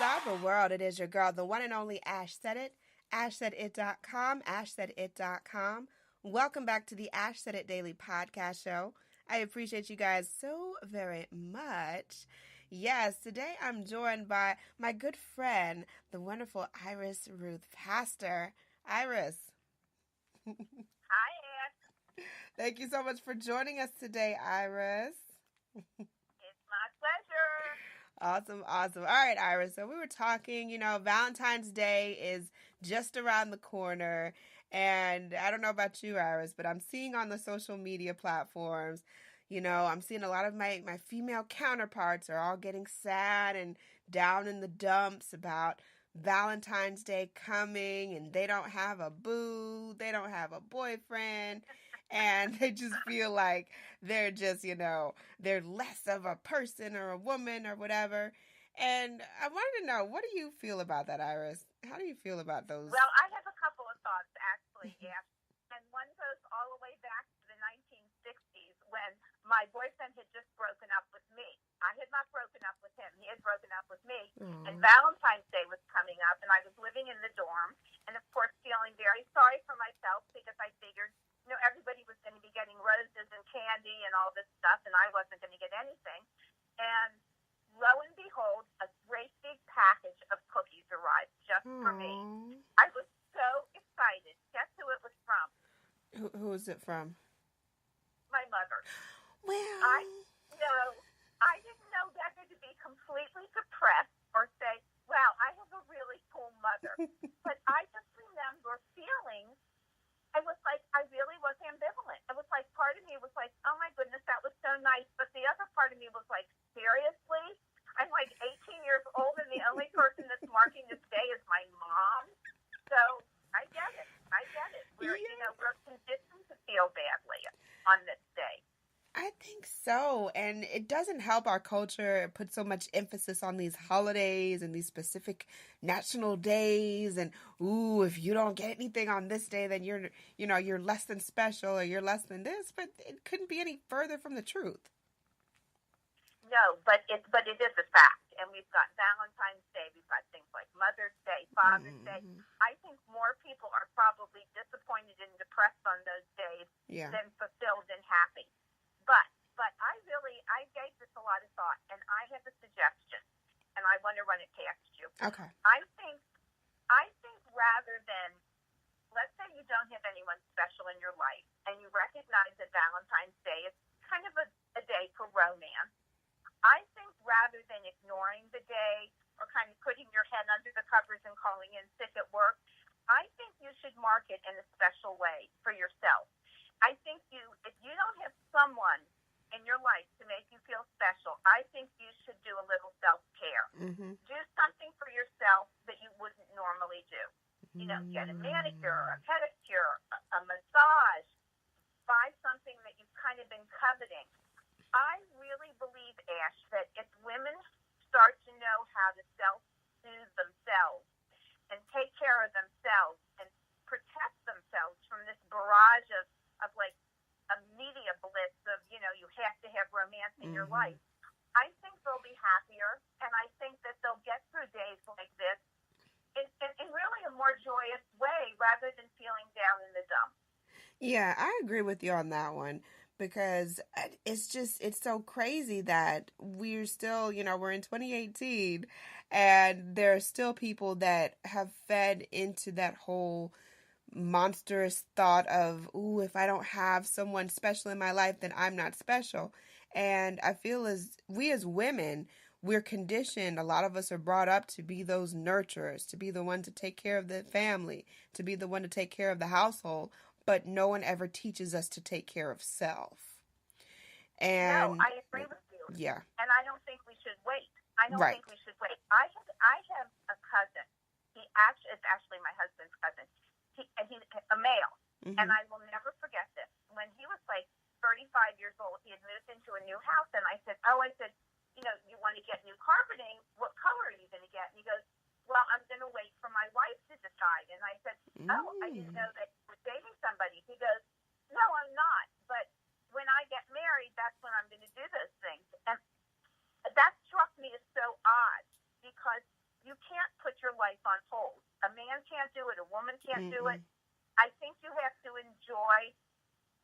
cyber world? It is your girl, the one and only Ash Said It, ashsaidit.com, ashsaidit.com. Welcome back to the Ash Said It Daily Podcast Show. I appreciate you guys so very much. Yes, today I'm joined by my good friend, the wonderful Ruth Pastor. Iris. Hi, Ash. Thank you so much for joining us today, Iris. It's my pleasure. Awesome. All right, Iris. So we were talking, Valentine's Day is just around the corner. And I don't know about you, Iris, but I'm seeing on the social media platforms, I'm seeing a lot of my female counterparts are all getting sad and down in the dumps about Valentine's Day coming, and they don't have a boo, they don't have a boyfriend, and they just feel like they're just, they're less of a person or a woman or whatever. And I wanted to know, what do you feel about that, Iris? How do you feel about those? Well, I have a couple of thoughts, actually, Ash. And one goes all the way back to the 1960s when my boyfriend had just broken up with me. I had not broken up with him. He had broken up with me. Aww. And Valentine's Day was coming up, and I was living in the dorm, and, of course, feeling very sorry for myself because I figured, everybody was going to be getting roses and candy and all this stuff, and I wasn't going to get anything. And lo and behold, a great big package of cookies arrived just for me. I was so excited. Guess who it was from? Who is it from? My mother. Well, I didn't know whether to be completely depressed or say, wow, I have a really cool mother. But I just remember feeling, I was like, I really was ambivalent. It was like, part of me was like, oh my goodness, that was so nice. But the other part of me was like, seriously? I'm like 18 years old, and the only person that's marking this day is my mom. So I get it. We're conditioned to feel badly on this day. I think so. And it doesn't help our culture put so much emphasis on these holidays and these specific national days. And, if you don't get anything on this day, then you're less than special or you're less than this. But it couldn't be any further from the truth. No, but it is a fact. And we've got Valentine's Day. We've got things like Mother's Day, Father's Day. I think more people are probably disappointed and depressed on those days than fulfilled and happy. But I gave this a lot of thought, and I have a suggestion, and I want to run it past you. Okay. I think rather than, let's say you don't have anyone special in your life, and you recognize that Valentine's Day is kind of a day for romance, I think rather than ignoring the day or kind of putting your head under the covers and calling in sick at work, I think you should mark it in a special way for yourself. I think if you don't have someone in your life to make you feel special, I think you should do a little self-care. Do something for yourself that you wouldn't normally do. Get a manicure, a pedicure, a massage, buy something that you've kind of been coveting. I really believe, Ash, that if women start to know how to self-soothe themselves and take care of themselves and protect themselves from this barrage of like a media blitz of, you have to have romance in your life, I think they'll be happier, and I think that they'll get through days like this in really a more joyous way rather than feeling down in the dumps. Yeah, I agree with you on that one. Because it's so crazy that we're still, we're in 2018 and there are still people that have fed into that whole monstrous thought of, if I don't have someone special in my life, then I'm not special. And I feel as women, we're conditioned, a lot of us are brought up to be those nurturers, to be the one to take care of the family, to be the one to take care of the household. But no one ever teaches us to take care of self. And no, I agree with you. Yeah. And I don't think we should wait. I have a cousin. It's actually my husband's cousin. He's a male. And I will never forget this. When he was like 35 years old, he had moved into a new house. And I said, you want to get new carpeting? What color are you going to get? And he goes, well, I'm going to wait for my wife to decide. And I said, I didn't know that you were dating somebody. He goes, no, I'm not. But when I get married, that's when I'm going to do those things. And that struck me as so odd because you you can't put your life on hold. A man can't do it. A woman can't do it. I think you have to enjoy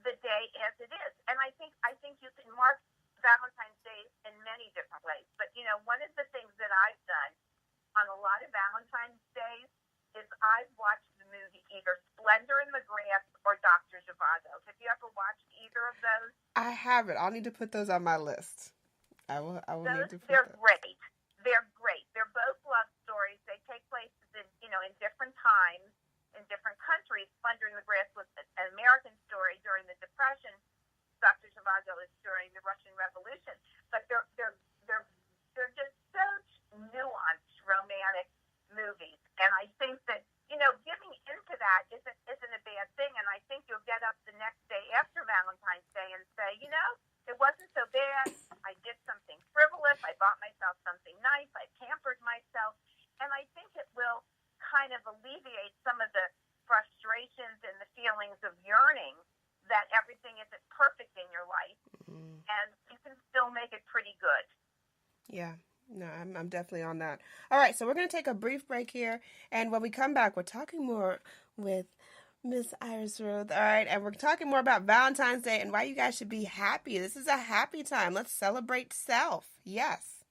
the day as it is. And I think you can mark Valentine's Day in many different ways. But, one of the things that I've done on a lot of Valentine's Days is I've watched the movie either Splendor in the Grass or Dr. Zhivago. Have you ever watched either of those? I haven't. I'll need to put those on my list. I will need to put they're those. Great. They're great. They're both love stories. They take place in different times, in different countries. Splendor in the Grass was an American story during the Depression. Dr. Zhivago is during the Russian Revolution. But they're just so nuanced, romantic movies. And I think that, giving into that isn't a bad thing. And I think you'll get up the next day after Valentine's Day and say, it wasn't so bad. I did something frivolous. I bought myself something nice. I pampered myself. And I think it will kind of alleviate some of the frustrations and the feelings of yearning that everything isn't perfect in your life. And you can still make it pretty good. Yeah. No, I'm definitely on that. All right, so we're going to take a brief break here, and when we come back, we're talking more with Miss Iris Ruth. All right, and we're talking more about Valentine's Day and why you guys should be happy. This is a happy time. Let's celebrate self. Yes.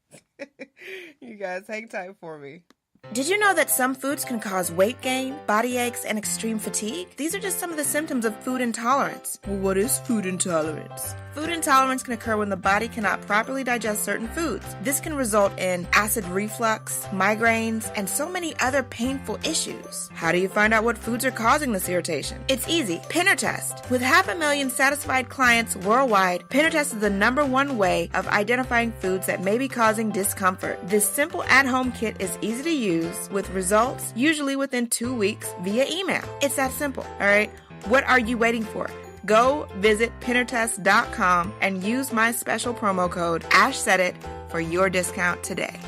You guys, hang tight for me. Did you know that some foods can cause weight gain, body aches, and extreme fatigue? These are just some of the symptoms of food intolerance. Well, what is food intolerance? Food intolerance can occur when the body cannot properly digest certain foods. This can result in acid reflux, migraines, and so many other painful issues. How do you find out what foods are causing this irritation? It's easy. Pinner test. With 500,000 satisfied clients worldwide, Pinner test is the #1 way of identifying foods that may be causing discomfort. This simple at-home kit is easy to use with results usually within 2 weeks via email. It's that simple, all right? What are you waiting for? Go visit pinnertest.com and use my special promo code AshSaidIt for your discount today.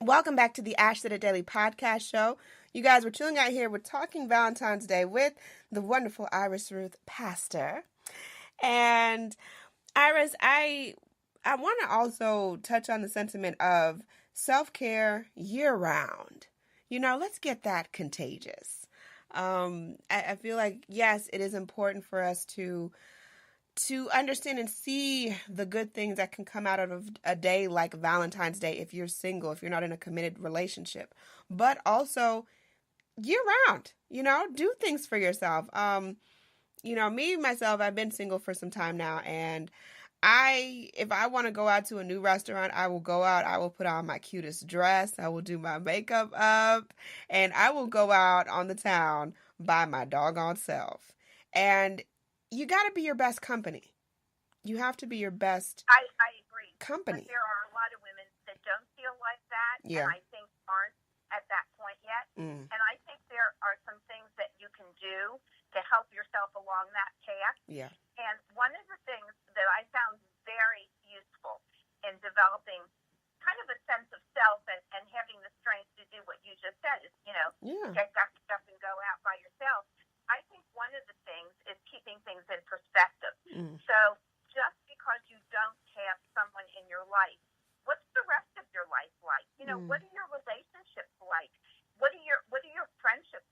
Welcome back to the Ash Said It Daily podcast show. You guys, we're chilling out here. We're talking Valentine's Day with the wonderful Iris Ruth Pastor. And Iris, I want to also touch on the sentiment of self-care year-round. Let's get that contagious. I feel like, yes, it is important for us to understand and see the good things that can come out of a day like Valentine's Day if you're single, if you're not in a committed relationship. But also year-round, do things for yourself. Me, myself, I've been single for some time now, and if I want to go out to a new restaurant, I will go out. I will put on my cutest dress. I will do my makeup up, and I will go out on the town by my doggone self. And you got to be your best company. You have to be your best I agree. company. But there are a lot of women that don't feel like that, Yeah. and I think aren't at that point yet. And I think there are some things that you can do to help yourself along that path. Yeah. And one of the things that I found very useful in developing kind of a sense of self and having the strength to do what you just said is, get up and go out by yourself. I think one of the things is keeping things in perspective. So just because you don't have someone in your life, what's the rest of your life like? What are your relationships like? What are your friendships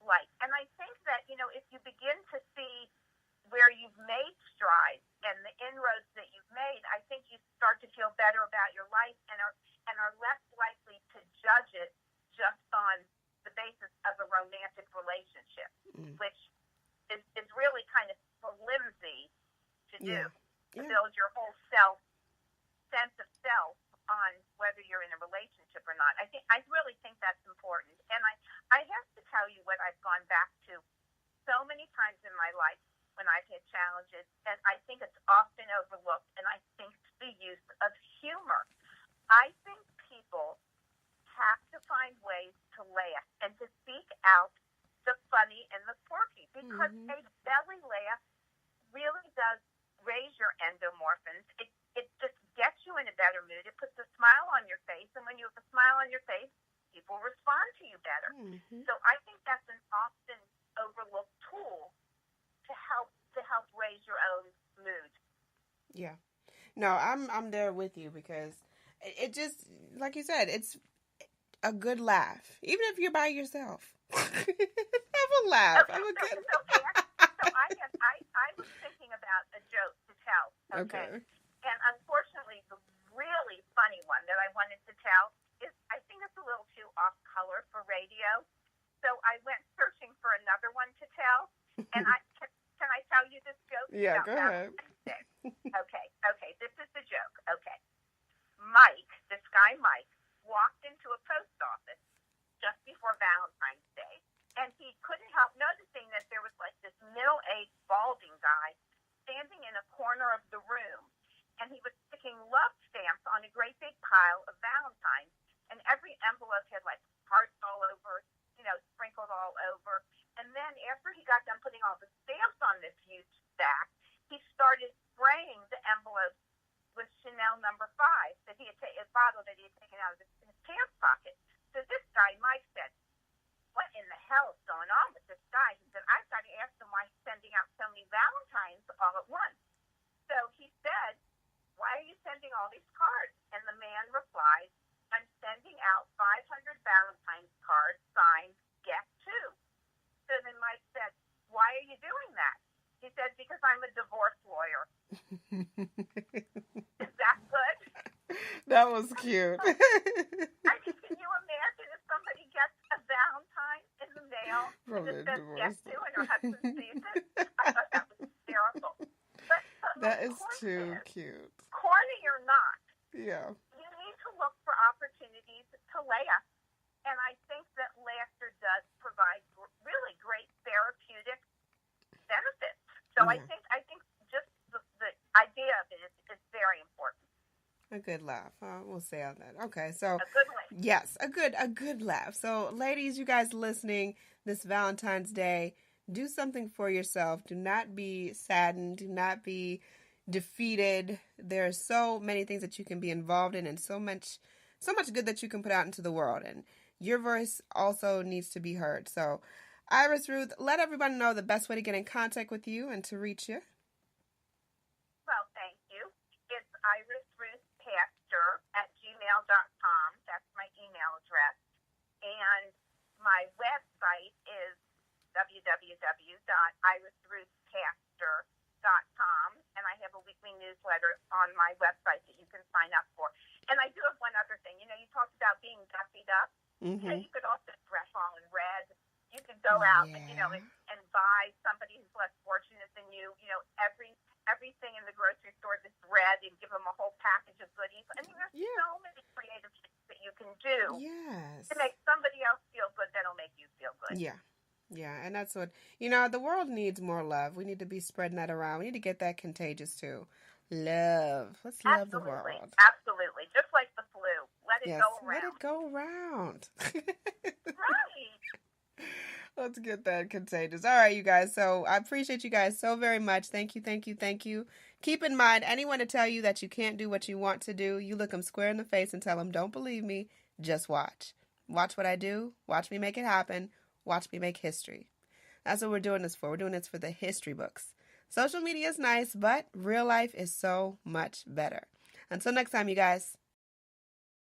like? And I think that, if you begin to see where you've made strides and the inroads that you've made, I think you start to feel better about your life and are less likely to judge it just on the basis of a romantic relationship, which is really kind of flimsy to do, to build your whole sense of self on whether you're in a relationship or not. I really think that's important. And I have to tell you what I've gone back to so many times in my life when I've had challenges, and I think it's often overlooked, and I think it's the use of humor. I think people have to find ways to laugh and to seek out the funny and the quirky, because a belly laugh really does raise your endomorphins. It just gets you in a better mood. It puts a smile on your face, and when you have a smile on your face, people respond to you better. So I think that's an often overlooked tool to help raise your own mood. Yeah. No, I'm there with you, because it just, like you said, it's a good laugh. Even if you're by yourself. Have a laugh. Okay, Have a good so I was thinking about a joke to tell. Okay. And unfortunately, the really funny one that I wanted to tell is, I think it's a little too off color for radio. So I went searching for another one to tell. And can I tell you this joke? Yeah, go ahead. Okay. This is the joke. Okay. Mike, this guy Mike, walked into a post office just before Valentine's Day, and he couldn't help noticing that there was like this middle-aged balding guy standing in a corner of the room, and he was sticking love stamps on a great big pile of Valentines, and every envelope had like hearts all over, sprinkled all over. And then after he got done putting all the stamps on this huge stack, he started spraying the envelopes with Chanel No. 5 that he had a bottle that he had taken out of his pants pocket. So this guy, Mike, said, "What in the hell is going on with this guy?" He said, "I've got to ask him why he's sending out so many Valentines all at once." So he said, "Why are you sending all these cards?" And the man replied, "I'm sending out 500 Valentine's cards signed, get two." So then Mike said, "Why are you doing that?" He said, "Because I'm a divorce lawyer." Is that good? That was cute. I mean, can you imagine if somebody gets a Valentine in the mail From and it says divorce. "get two" and her husband sees it? I thought that was hysterical. But That is the point too is, cute. corny or not, Yeah. you need to look for opportunities to laugh. And I think that laughter does provide really great therapeutic benefits. So I think just the idea of it is very important. A good laugh. We'll say on that. Okay, so A good laugh. yes, a good laugh. So, ladies, you guys listening this Valentine's Day, do something for yourself. Do not be saddened. Do not be defeated. There are so many things that you can be involved in, and so much good that you can put out into the world. And your voice also needs to be heard. So, Iris, Ruth, let everybody know the best way to get in contact with you and to reach you. Well, thank you. It's irisruthpastor@gmail.com. That's my email address. And my website is www.irisruthpastor.com. And I have a weekly newsletter on my website that you can sign up for. And I do have one other thing. You talked about being duffied up. Mm-hmm. You could also dress all in red. You could go out and buy somebody who's less fortunate than you, everything in the grocery store that's red, and give them a whole package of goodies. I mean, there's so many creative things that you can do to make somebody else feel good that'll make you feel good. Yeah, and that's what, the world needs more love. We need to be spreading that around. We need to get that contagious too. Love. Let's love the world. Absolutely. Just like the flu. Let it go around. Let it go around. Right. Let's get that contagious. All right, you guys. So I appreciate you guys so very much. Thank you. Keep in mind, anyone to tell you that you can't do what you want to do, you look them square in the face and tell them, don't believe me, just watch. Watch what I do. Watch me make it happen. Watch me make history. That's what we're doing this for. We're doing this for the history books. Social media is nice, but real life is so much better. Until next time, you guys.